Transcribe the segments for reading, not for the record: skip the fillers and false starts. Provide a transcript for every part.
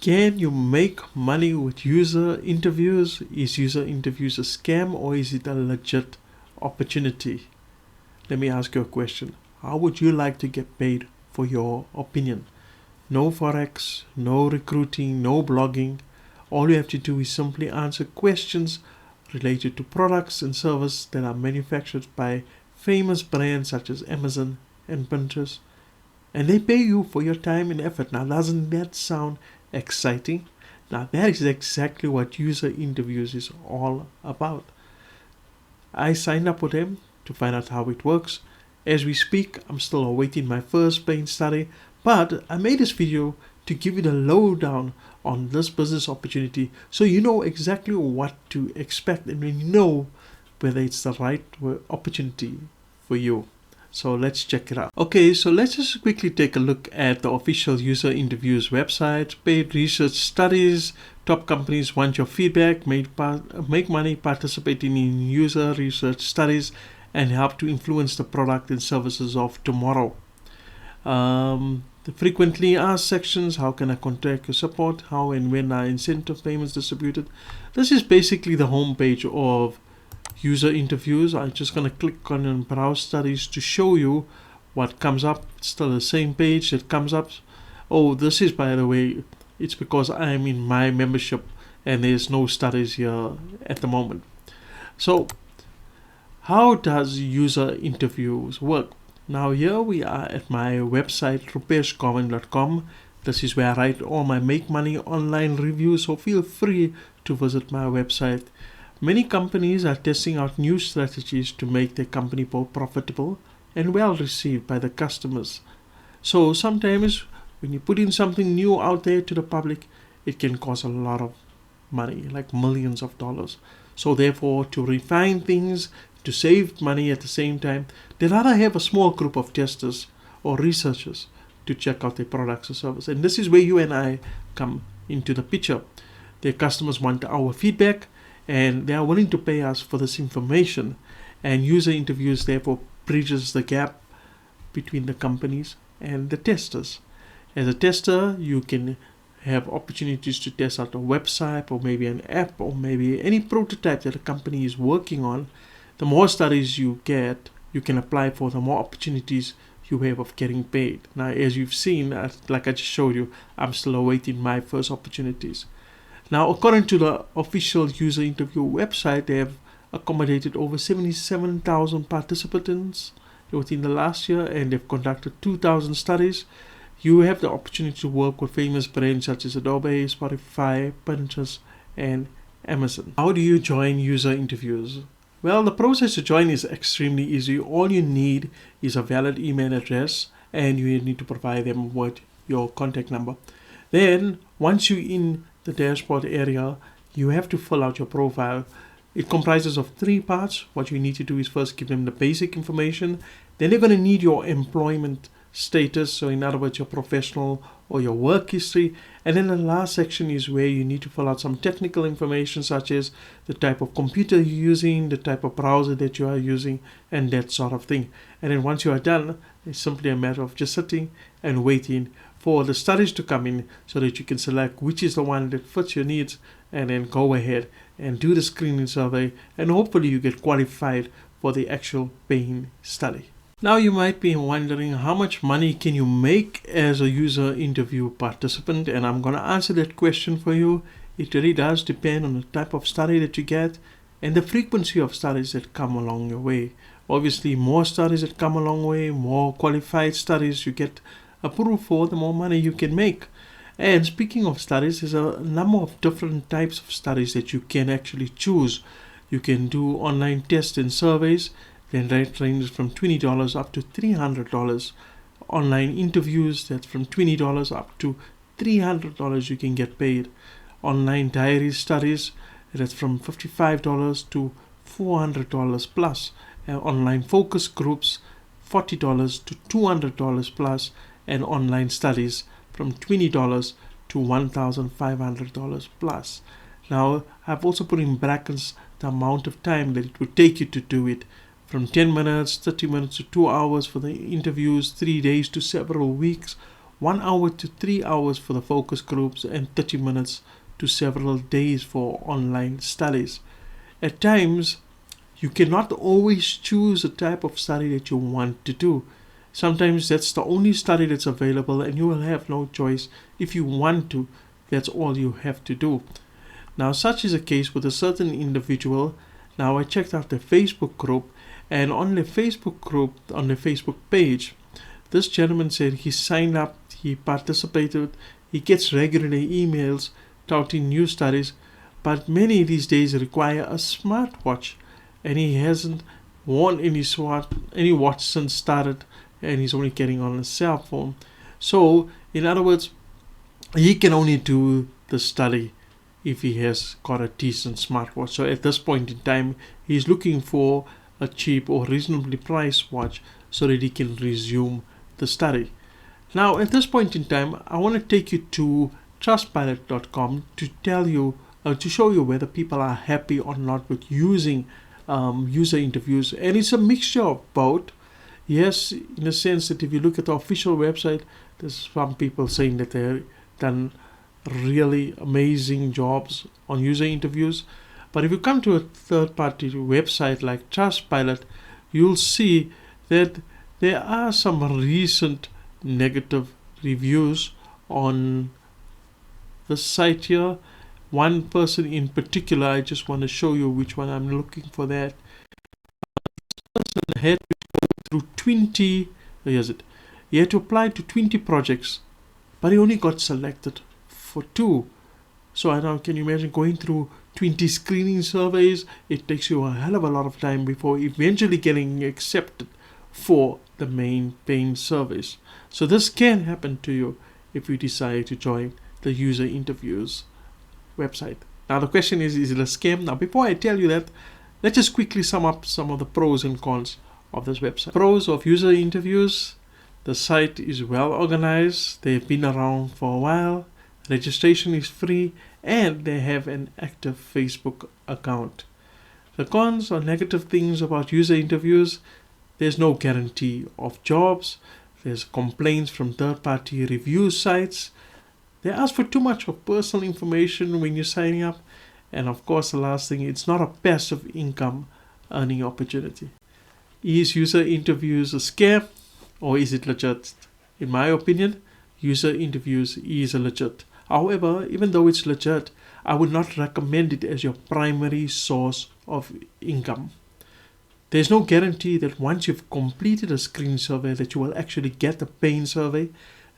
Can you make money with user interviews? Is user interviews a scam or is it a legit opportunity? Let me ask you a question. How would you like to get paid for your opinion? No forex, no recruiting, no blogging. All you have to do is simply answer questions related to products and services that are manufactured by famous brands such as Amazon and Pinterest. And they pay you for your time and effort. Now, doesn't that sound exciting? Now, that is exactly what user interviews is all about. I signed up with them to find out how it works. As we speak, I'm still awaiting my first paying study, but I made this video to give you the lowdown on this business opportunity so you know exactly what to expect and you know whether it's the right opportunity for you. So let's check it out. Okay, so let's just quickly take a look at the official user interviews website. Paid research studies. Top companies want your feedback. Make money participating in user research studies and help to influence the product and services of tomorrow. The frequently asked sections. How can I contact your support? How and when are incentive payments distributed? This is basically the homepage of user interviews. I'm just going to click on and browse studies to show you what comes up. It's still the same page that comes up. Oh, this is, by the way, it's because I'm in my membership and there's no studies here at the moment. So how does user interviews work? Now here we are at my website rupeshgovind.com. This is where I write all my make money online reviews, so feel free to visit my website. Many companies are testing out new strategies to make their company more profitable and well received by the customers. So sometimes when you put in something new out there to the public, it can cost a lot of money, like millions of dollars. So therefore, to refine things, to save money at the same time, they'd rather have a small group of testers or researchers to check out their products or services. And this is where you and I come into the picture. Their customers want our feedback, and they are willing to pay us for this information. And user interviews therefore bridges the gap between the companies and the testers. As a tester, you can have opportunities to test out a website or maybe an app or maybe any prototype that a company is working on. The more studies you get, you can apply for, the more opportunities you have of getting paid. Now, as you've seen, like I just showed you, I'm still awaiting my first opportunities. Now, according to the official user interview website, they have accommodated over 77,000 participants within the last year, and they've conducted 2,000 studies. You have the opportunity to work with famous brands such as Adobe, Spotify, Pinterest, and Amazon. How do you join user interviews? Well, the process to join is extremely easy. All you need is a valid email address, and you need to provide them with your contact number. Then, once you're in the dashboard area, you have to fill out your profile. It comprises of 3 parts. What you need to do is first give them the basic information. Then they're going to need your employment status, so in other words, your professional or your work history. And then the last section is where you need to fill out some technical information, such as the type of computer you're using, the type of browser that you are using, and that sort of thing. And then once you are done, it's simply a matter of just sitting and waiting for the studies to come in so that you can select which is the one that fits your needs, and then go ahead and do the screening survey, and hopefully you get qualified for the actual paying study. Now you might be wondering, how much money can you make as a user interview participant? And I'm going to answer that question for you. It really does depend on the type of study that you get and the frequency of studies that come along your way. Obviously, more studies that come a long way, more qualified studies you get approved for, the more money you can make. And speaking of studies, there's a number of different types of studies that you can actually choose. You can do online tests and surveys. Then that ranges from $20 up to $300. Online interviews, that's from $20 up to $300 you can get paid. Online diary studies, that's from $55 to $400 plus. Online focus groups, $40 to $200 plus. And online studies from $20 to $1,500 plus. Now, I've also put in brackets the amount of time that it would take you to do it. From 10 minutes, 30 minutes to 2 hours for the interviews, 3 days to several weeks, 1 hour to 3 hours for the focus groups, and 30 minutes to several days for online studies. At times, you cannot always choose the type of study that you want to do. Sometimes that's the only study that's available and you will have no choice. If you want to, that's all you have to do. Now, such is the case with a certain individual. Now, I checked out the Facebook group, and on the Facebook group, on the Facebook page, this gentleman said he signed up, he participated, he gets regularly emails touting new studies, but many these days require a smartwatch, and he hasn't worn any watch since started, and he's only getting on a cell phone. So, in other words, he can only do the study if he has got a decent smartwatch. So at this point in time, he's looking for a cheap or reasonably priced watch so that he can resume the study. Now, at this point in time, I want to take you to trustpilot.com to tell you, to show you whether people are happy or not with using user interviews. And it's a mixture of both. Yes, in the sense that if you look at the official website, there's some people saying that they've done really amazing jobs on user interviews. But if you come to a third-party website like Trustpilot, you'll see that there are some recent negative reviews on the site here. One person in particular, I just want to show you which one I'm looking for. That person had to go through 20, here's it. He had to apply to 20 projects, but he only got selected for 2. So I now, can you imagine going through 20 screening surveys? It takes you a hell of a lot of time before eventually getting accepted for the main paying service. So this can happen to you if you decide to join the user interviews website. Now the question is it a scam? Now before I tell you that, let's just quickly sum up some of the pros and cons of this website. Pros of user interviews: the site is well organized, they've been around for a while, registration is free, and they have an active Facebook account. The cons or negative things about user interviews: there's no guarantee of jobs, there's complaints from third-party review sites, they ask for too much of personal information when you're signing up, and of course the last thing, it's not a passive income earning opportunity. Is user interviews a scam, or is it legit? In my opinion, user interviews is a legit. However, even though it's legit, I would not recommend it as your primary source of income. There's no guarantee that once you've completed a screen survey that you will actually get a paying survey.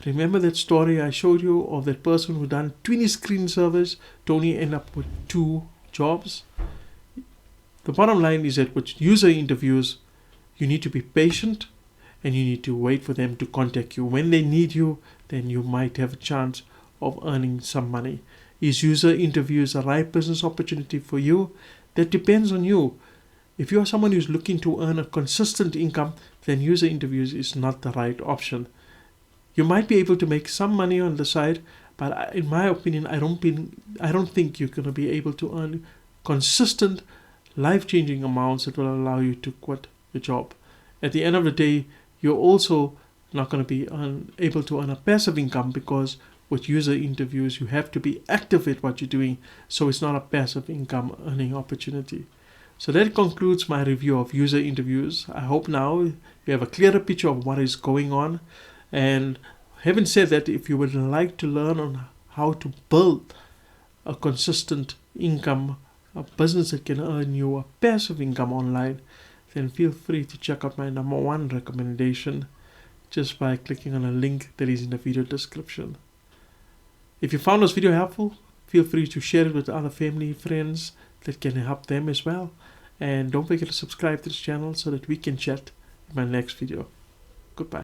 Remember that story I showed you of that person who done 20 screen surveys to only end up with 2 jobs? The bottom line is that with user interviews, you need to be patient and you need to wait for them to contact you. When they need you, then you might have a chance of earning some money. Is user interviews a right business opportunity for you? That depends on you. If you are someone who's looking to earn a consistent income, then user interviews is not the right option. You might be able to make some money on the side, but in my opinion, I don't think you're going to be able to earn consistent, life-changing amounts that will allow you to quit your job. At the end of the day, you're also not going to be able to earn a passive income, because with user interviews, you have to be active at what you're doing, so it's not a passive income earning opportunity. So that concludes my review of user interviews. I hope now you have a clearer picture of what is going on. And having said that, if you would like to learn on how to build a consistent income, a business that can earn you a passive income online, then feel free to check out my number 1 recommendation just by clicking on a link that is in the video description. If you found this video helpful, feel free to share it with other family, friends that can help them as well. And don't forget to subscribe to this channel so that we can chat in my next video. Goodbye.